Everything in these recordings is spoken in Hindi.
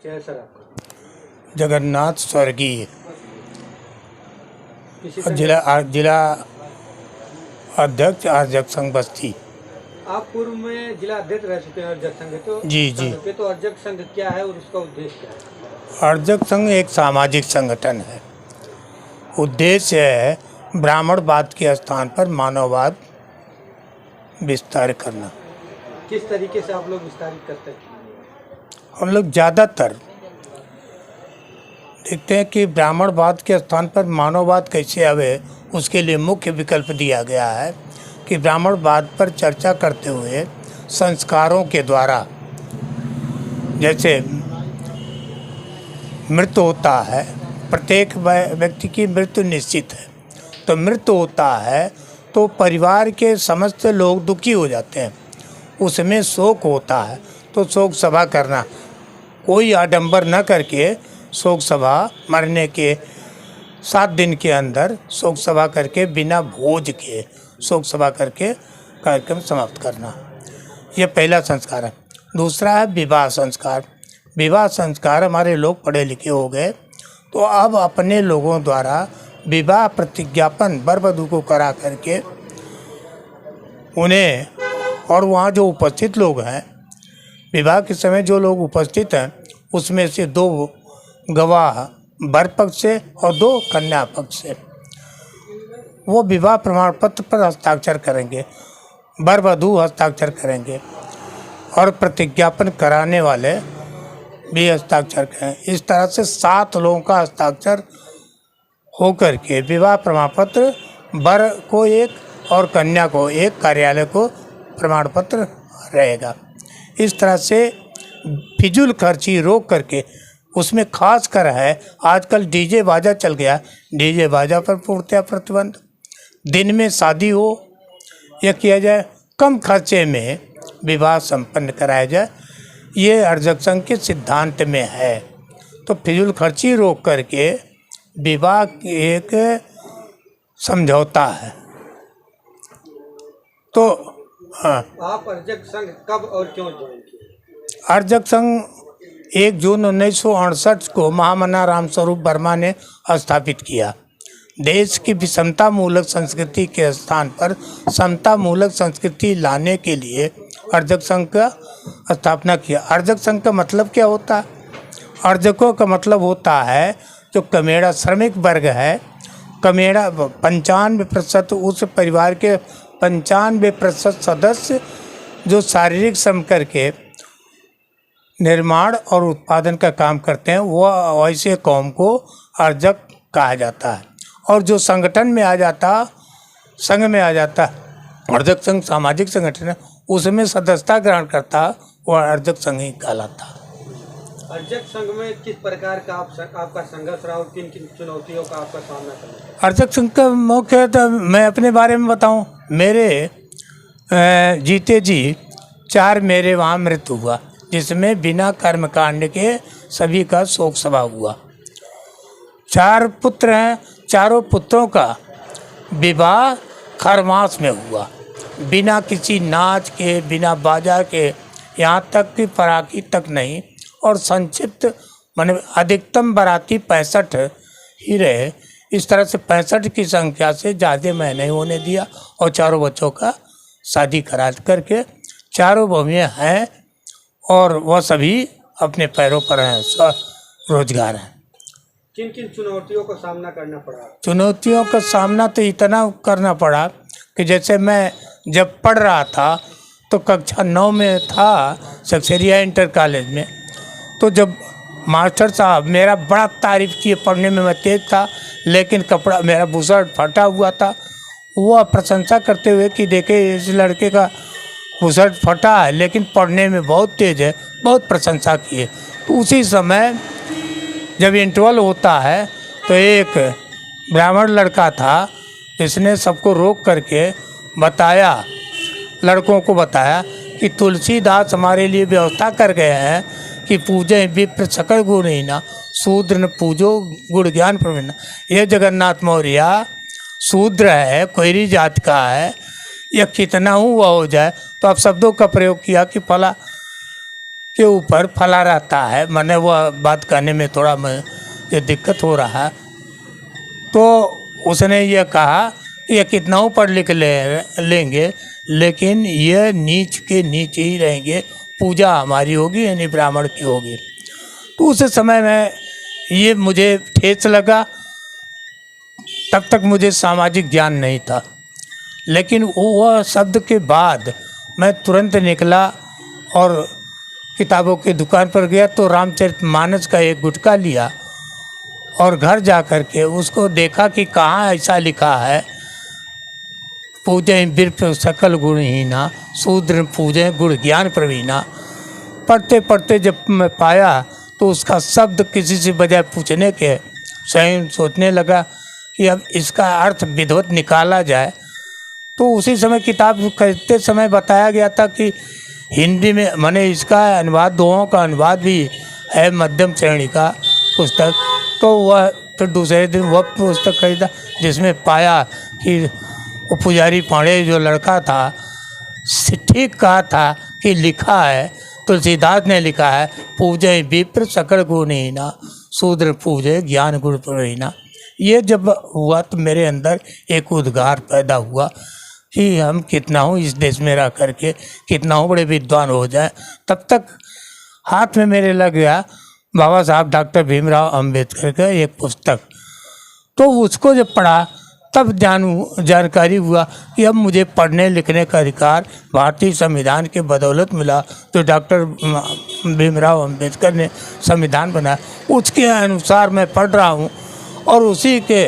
क्या है सर आपका? जगन्नाथ स्वर्गीय किसी संघ जिला अध्यक्ष आरजक संघ बस्ती। आप पूर्व में जिला अध्यक्ष रह चुके हैं अर्जक संघ जी जी। तो अर्जक संघ क्या है और उसका उद्देश्य क्या है? आरजक संघ एक सामाजिक संगठन है। उद्देश्य है ब्राह्मणवाद के स्थान पर मानववाद विस्तार करना। किस तरीके से आप लोग विस्तारित करते हैं? हम लोग ज़्यादातर देखते हैं कि ब्राह्मणवाद के स्थान पर मानववाद कैसे आवे, उसके लिए मुख्य विकल्प दिया गया है कि ब्राह्मणवाद पर चर्चा करते हुए संस्कारों के द्वारा, जैसे मृत्यु होता है, प्रत्येक व्यक्ति की मृत्यु निश्चित है, तो मृत्यु होता है तो परिवार के समस्त लोग दुखी हो जाते हैं, उसमें शोक होता है, तो शोक सभा करना, कोई आडंबर न करके शोक सभा मरने के 7 दिन के अंदर शोक सभा करके बिना भोज के शोक सभा करके कार्यक्रम समाप्त करना, ये पहला संस्कार है। दूसरा है विवाह संस्कार। विवाह संस्कार हमारे लोग पढ़े लिखे हो गए, तो अब अपने लोगों द्वारा विवाह प्रतिज्ञापन वर वधू को करा करके उन्हें, और वहाँ जो उपस्थित लोग हैं, विवाह के समय जो लोग उपस्थित हैं उसमें से 2 गवाह वर पक्ष से और 2 कन्या पक्ष से, वो विवाह प्रमाण पत्र पर हस्ताक्षर करेंगे, वर वधू हस्ताक्षर करेंगे और प्रतिज्ञापन कराने वाले भी हस्ताक्षर करें। इस तरह से 7 लोगों का हस्ताक्षर होकर के विवाह प्रमाण पत्र वर को एक और कन्या को एक, कार्यालय को प्रमाण पत्र रहेगा। इस तरह से फिजूल खर्ची रोक करके, उसमें खास कर है आजकल डीजे बाजा चल गया, डीजे बाजा पर पूर्णतः प्रतिबंध। दिन में शादी हो या किया जाए, कम खर्चे में विवाह संपन्न कराया जाए, ये अर्जक संघ के सिद्धांत में है। तो फिजूल खर्ची रोक करके विवाह एक समझौता है। तो हाँ, आप अर्जक संघ कब और क्यों ज्वाइन किए? अर्जक संघ 1 जून 1968 को महामना रामस्वरूप वर्मा ने स्थापित किया। देश की विषमता मूलक संस्कृति के स्थान पर समता मूलक संस्कृति लाने के लिए अर्जक संघ का स्थापना किया। अर्जक संघ का मतलब क्या होता है? अर्जकों का मतलब होता है जो कमेड़ा श्रमिक वर्ग है, कमेड़ा 95% उस परिवार के 95% सदस्य जो शारीरिक श्रम करके निर्माण और उत्पादन का काम करते हैं, वो ऐसे कौम को अर्जक कहा जाता है। और जो संगठन में आ जाता, संघ में आ जाता, अर्जक संघ सामाजिक संगठन है, उसमें सदस्यता ग्रहण करता, वो अर्जक संघ ही कहलाता। अर्जक संघ में किस प्रकार का आपका संघर्ष रहा और किन किन चुनौतियों का आपका सामना करना? अर्जक संघ का मुख्य, तो मैं अपने बारे में बताऊं, मेरे जीते जी 4 मेरे वहाँ मृत्यु हुआ, जिसमें बिना कर्मकांड के सभी का शोक सभा हुआ। 4 पुत्र हैं, चारों पुत्रों का विवाह खरमास में हुआ, बिना किसी नाच के, बिना बाजा के, यहाँ तक कि पराकी तक नहीं, और संक्षिप्त माने अधिकतम बाराती 65 ही रहे। इस तरह से 65 की संख्या से ज़्यादा मैं नहीं होने दिया, और चारों बच्चों का शादी करा करके 4 बहुएँ हैं और वह सभी अपने पैरों पर हैं, स्वरोजगार हैं। किन किन चुनौतियों का सामना करना पड़ा? चुनौतियों का सामना तो इतना करना पड़ा कि जैसे मैं जब पढ़ रहा था तो कक्षा 9 में था सक्सेरिया इंटर कॉलेज में, तो जब मास्टर साहब मेरा बड़ा तारीफ़ किए, पढ़ने में मैं तेज़ था, लेकिन कपड़ा मेरा बुशर्ट फटा हुआ था, वह प्रशंसा करते हुए कि देखे इस लड़के का बुशर्ट फटा है लेकिन पढ़ने में बहुत तेज़ है, बहुत प्रशंसा किए। तो उसी समय जब इंटरवल होता है तो एक ब्राह्मण लड़का था, इसने सबको रोक करके बताया, लड़कों को बताया कि तुलसीदास हमारे लिए व्यवस्था कर गए हैं कि पूजे विप्र सकल गुणहीना शूद्र न पूजो गुण ज्ञान प्रवीण। ये जगन्नाथ मौर्य शूद्र है, कोयरी जात का है, या कितना हुआ हो जाए, तो आप शब्दों का प्रयोग किया कि फला के ऊपर फला रहता है। मैंने वह बात कहने में थोड़ा ये दिक्कत हो रहा है। तो उसने ये कहा ये कितना पढ़ लिख लेंगे लेकिन ये नीच के नीच ही रहेंगे, पूजा हमारी होगी यानी ब्राह्मण की होगी। तो उस समय में ये मुझे ठेस लगा। तब तक मुझे सामाजिक ज्ञान नहीं था, लेकिन वह शब्द के बाद मैं तुरंत निकला और किताबों की दुकान पर गया तो रामचरितमानस का एक गुटका लिया और घर जा कर के उसको देखा कि कहाँ ऐसा लिखा है, पूजे बिरप सकल गुणहीना शूद्र पूजे गुण ज्ञान प्रवीणा। पढ़ते पढ़ते जब मैं पाया तो उसका शब्द किसी से बजाय पूछने के स्वयं सोचने लगा कि अब इसका अर्थ विधिवत निकाला जाए। तो उसी समय किताब खरीदते समय बताया गया था कि हिंदी में मैंने इसका अनुवाद, दोहों का अनुवाद भी है, मध्यम श्रेणी का पुस्तक। तो वह फिर दूसरे दिन वह पुस्तक खरीदा जिसमें पाया कि वो पुजारी पांडे जो लड़का था ठीक कहा था कि लिखा है, तुलसीदास ने लिखा है, पूजे विप्र सकल गुणहीना शूद्र पूजे ज्ञान गुण प्रवीणा। ये जब हुआ तो मेरे अंदर एक उद्गार पैदा हुआ कि हम कितना हूँ इस देश में रह करके कितना हूँ बड़े विद्वान हो जाए। तब तक हाथ में मेरे लग गया बाबा साहब डॉक्टर भीमराव अंबेडकर का एक पुस्तक। तो उसको जब पढ़ा तब जानकारी हुआ कि अब मुझे पढ़ने लिखने का अधिकार भारतीय संविधान के बदौलत मिला। तो डॉक्टर भीमराव अंबेडकर ने संविधान बनाया, उसके अनुसार मैं पढ़ रहा हूँ। और उसी के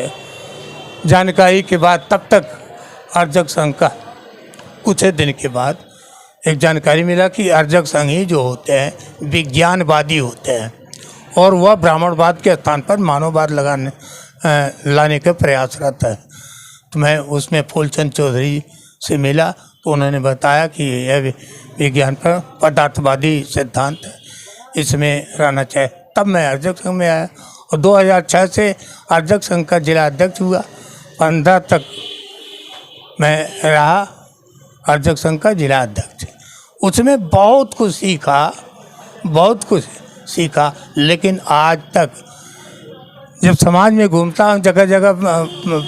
जानकारी के बाद तब तक अर्जक संघ का कुछ दिन के बाद एक जानकारी मिला कि अर्जक संघ ही जो होते हैं विज्ञानवादी होते हैं और वह ब्राह्मणवाद के स्थान पर मानववाद लाने का प्रयासरत है। तो मैं उसमें फूलचंद चौधरी से मिला तो उन्होंने बताया कि यह विज्ञान पर पदार्थवादी सिद्धांत है, इसमें रहना चाहिए। तब मैं अर्जक संघ में आया और 2006 से अर्जक संघ का जिला अध्यक्ष हुआ। 15 तक मैं रहा अर्जक संघ का जिला अध्यक्ष। उसमें बहुत कुछ सीखा, लेकिन आज तक जब समाज में घूमता हूँ, जगह जगह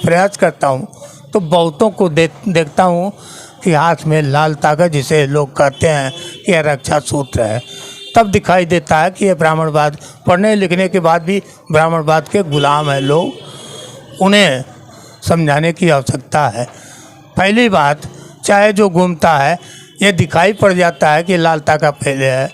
प्रयास करता हूँ तो बहुतों को देखता हूँ कि हाथ में लाल तागा, जिसे लोग कहते हैं कि यह रक्षा सूत्र है, तब दिखाई देता है कि यह ब्राह्मणवाद, पढ़ने लिखने के बाद भी ब्राह्मणवाद के गुलाम हैं लोग। उन्हें समझाने की आवश्यकता है। पहली बात, चाहे जो घूमता है ये दिखाई पड़ जाता है कि लाल तागा पहले है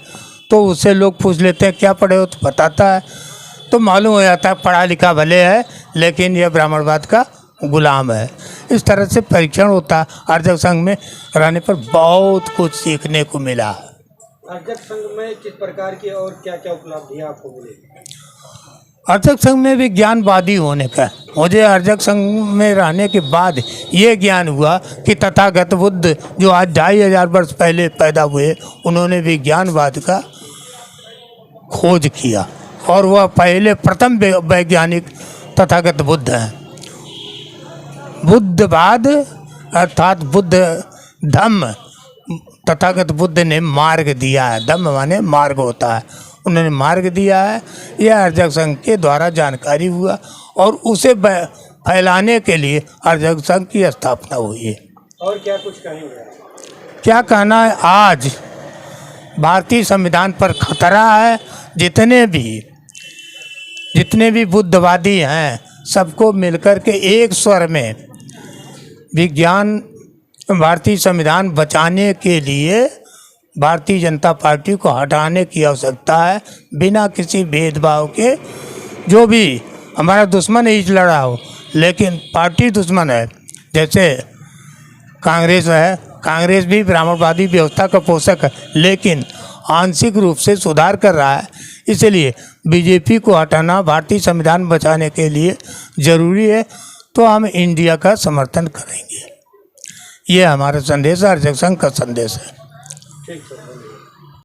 तो उससे लोग पूछ लेते हैं क्या पढ़े हो, तो बताता है तो मालूम हो जाता है पढ़ा लिखा भले है लेकिन यह ब्राह्मणवाद का गुलाम है। इस तरह से परीक्षण होता है। अर्जक संघ में रहने पर बहुत कुछ सीखने को मिला। अर्जक संघ में किस प्रकार की और क्या क्या उपलब्धियाँ आपको मिली? अर्जक संघ में भी ज्ञानवादी होने का मुझे अर्जक संघ में रहने के बाद ये ज्ञान हुआ कि तथागत बुद्ध जो आज 2500 वर्ष पहले पैदा हुए, उन्होंने भी ज्ञानवाद का खोज किया और वह पहले प्रथम वैज्ञानिक तथागत बुद्ध हैं। बुद्धवाद अर्थात बुद्ध धम्म, तथागत बुद्ध ने मार्ग दिया है। धम्म माने मार्ग होता है, उन्होंने मार्ग दिया है। यह अर्जक संघ के द्वारा जानकारी हुआ और उसे फैलाने के लिए अर्जक संघ की स्थापना हुई है। और क्या कुछ कहेंगे? क्या कहना है, आज भारतीय संविधान पर खतरा है। जितने भी बुद्धवादी हैं सबको मिलकर के एक स्वर में विज्ञान भारतीय संविधान बचाने के लिए भारतीय जनता पार्टी को हटाने की आवश्यकता है, बिना किसी भेदभाव के। जो भी हमारा दुश्मन है लड़ा हो, लेकिन पार्टी दुश्मन है, जैसे कांग्रेस है, कांग्रेस भी ब्राह्मणवादी व्यवस्था का पोषक है लेकिन आंशिक रूप से सुधार कर रहा है। इसलिए बीजेपी को हटाना भारतीय संविधान बचाने के लिए ज़रूरी है। तो हम इंडिया का समर्थन करेंगे। ये हमारा संदेश है, अर्जक संघ का संदेश है। ठीक है।